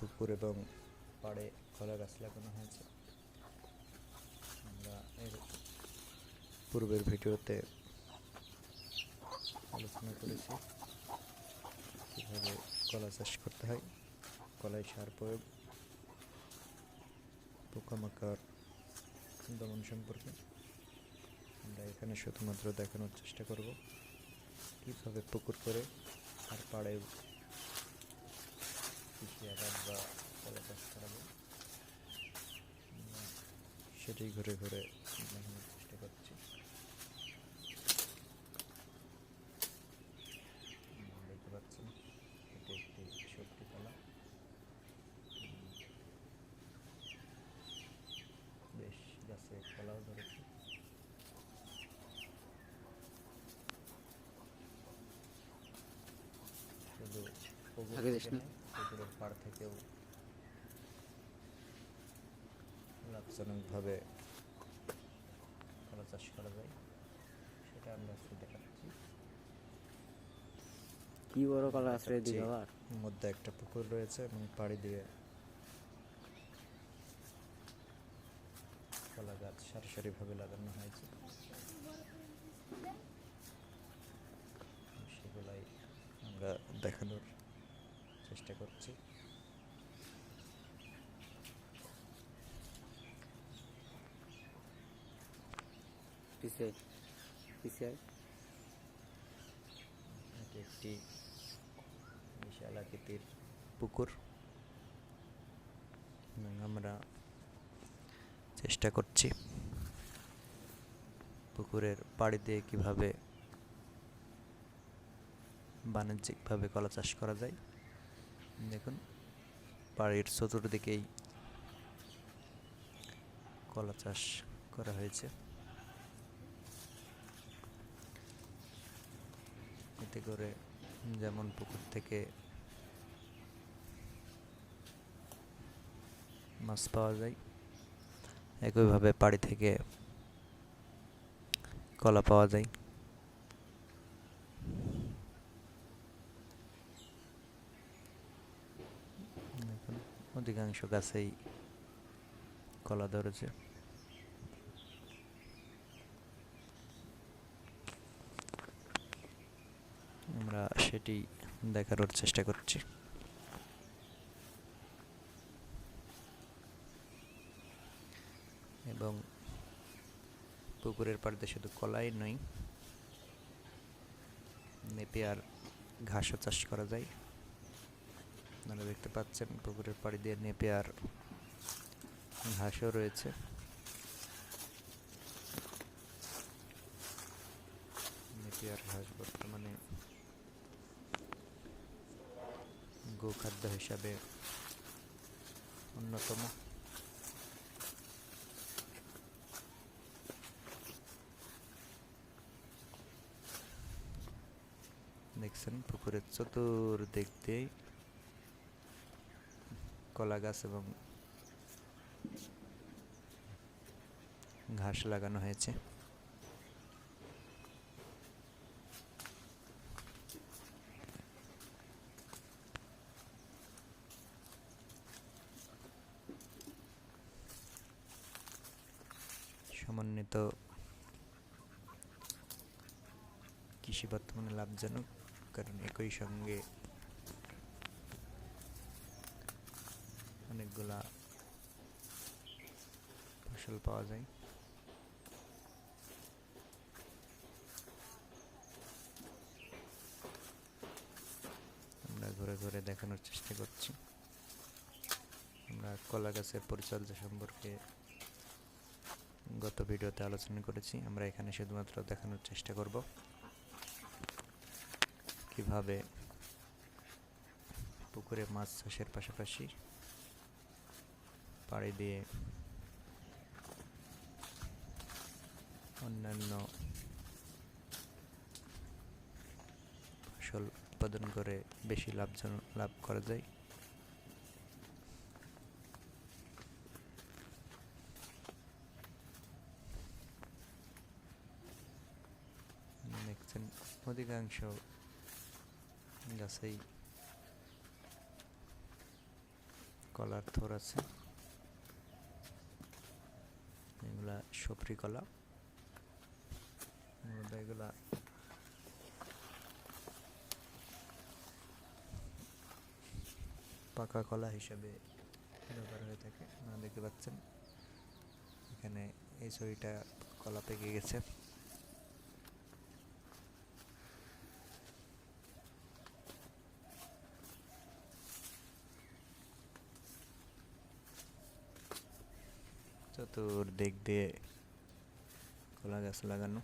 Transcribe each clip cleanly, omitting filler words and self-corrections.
পুকুর এবং পাড়ে কলা গাছ লাগানো হয়েছে। আমরা এর পূর্বের ভিডিওতে আলোচনা করেছি কীভাবে কলা চাষ করতে হয়, কলায় সার প্রয়োগ, পোকামাকড় দমন সম্পর্কে। আমরা এখানে শুধুমাত্র দেখানোর চেষ্টা করব কীভাবে পুকুর করে আর পাড়ে কৃষি আবাদ বা কলা চাষ করা যায়, সেটাই ঘুরে ঘুরে দেখানোর চেষ্টা করছি। দেখতে পাচ্ছেন এটি একটি সবজি কলা, বেশ গাছে কলাও ধরেছে। শুধু পুকুর থেকে নয়, পুকুরের পাড় থেকেও লাভজনকভাবে কলা চাষ করা যায়, সেটা আমরা আজকে দেখাচ্ছি। কি বড় কলা আশ্রয় দিই আবার মধ্যে একটা পুকুর রয়েছে এবং পাড়ি দিয়ে কলা গাছ সারি লাগানো হয়েছে, সেগুলাই আমরা দেখানোর চেষ্টা করছি। এটি একটি বিশাল আকৃতির পুকুর এবং আমরা চেষ্টা করছি পুকুরের পাড়ি দিয়ে কিভাবে বাণিজ্যিকভাবে কলা চাষ করা যায়। দেখুন, বাড়ির চতুর্দিকেই কলা চাষ করা হয়েছে, এতে করে যেমন পুকুর থেকে মাছ পাওয়া যায়, একইভাবে পাড়ি থেকে কলা পাওয়া যায়। দেখুন, অধিকাংশ গাছেই কলা ধরেছে। আমরা সেটি দেখানোর চেষ্টা করছি। এবং পুকুরের পাড়ে শুধু কলাই নয়, নেপিয়ার ঘাসও চাষ করা যায়। আপনারা দেখতে পাচ্ছেন পুকুরের পাড়ি দিয়ে নেপিয়ার ঘাসও রয়েছে। নেপিয়ার ঘাস বর্তমানে গোখাদ্য হিসাবে অন্যতম। দেখছেন পুকুরের চতুর্দিক দিয়ে কলা গাছ এবং ঘাস লাগানো হয়েছে। সমন্বিত কৃষি বর্তমানে লাভজনক, কারণ একই সঙ্গে অনেকগুলা ফসল পাওয়া যায়। আমরা ঘুরে ঘুরে দেখানোর চেষ্টা করছি। আমরা কলা গাছের পরিচর্যা সম্পর্কে গত ভিডিওতে আলোচনা করেছি, আমরা এখানে শুধুমাত্র দেখানোর চেষ্টা করব কিভাবে পুকুরে মাছ চাষের পাশাপাশি পাড়ি দিয়ে অন্যান্য ফসল উৎপাদন করে বেশি লাভ করা যায়। দেখছেন অধিকাংশ গাছেই কলার থোর আছে, এগুলা সফরি কলা। এগুলা পাকা কলা হিসেবে ব্যবহার হয়ে থাকে। আপনারা দেখতে পাচ্ছেন এখানে এই ছড়িটা কলা পেকে গেছে। চতুর্দিক দিয়ে কলা গাছ লাগানো।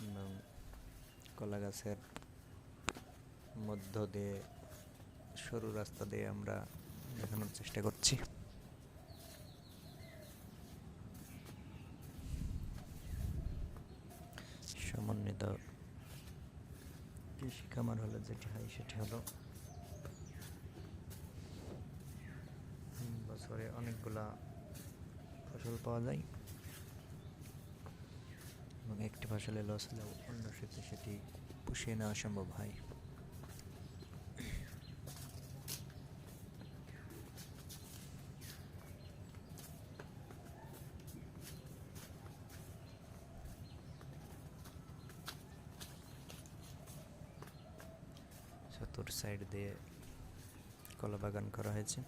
এবং কলা গাছের মধ্য দিয়ে সরু রাস্তা দিয়ে আমরা দেখানোর চেষ্টা করছি। সমন্বিত কৃষি খামার হলে যেটি হয় সেটি হলো বছরে অনেকগুলা ফসল পাওয়া যায় এবং একটি ফসলে লস হলেও অন্য ক্ষেত্রে সেটি পুষিয়ে নেওয়া সম্ভব হয়। চতুর সাইড দিয়ে কলা বাগান করা হয়েছে।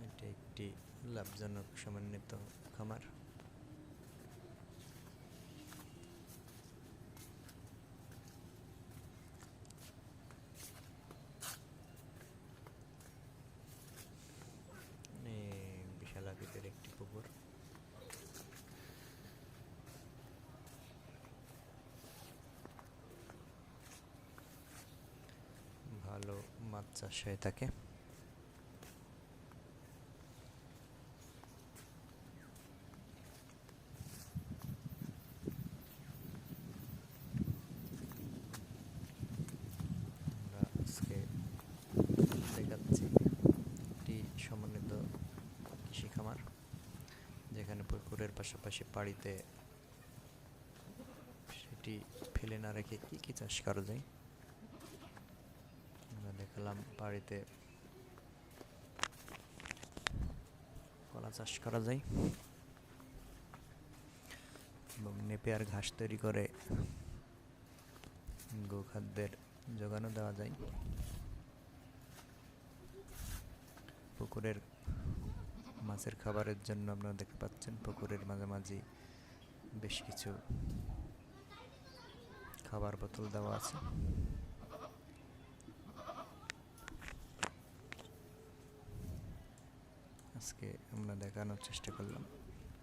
এটি একটি লাভজনক সমন্বিত খামার। বিশাল আকৃতির একটি পুকুর। ভালো মাছ চাষ হয়ে থাকে। আমরা আজকে দেখাচ্ছি একটি সমন্বিত কৃষি খামার, যেখানে পুকুরের পাশাপাশি পাড়িতে সেটি ফেলে না রেখে কি কি চাষ করা যায়। আমরা দেখালাম পাড়িতে কলা চাষ করা যায় এবং নেপিয়ার ঘাস তৈরি করে গোখাদ্যের যোগানও দেওয়া যায়। পুকুরের মাছের খাবারের জন্য আপনারা দেখতে পাচ্ছেন পুকুরের মাঝামাঝি বেশ কিছু খাবার বোতল দেওয়া আছে। আজকে আমরা দেখানোর চেষ্টা করলাম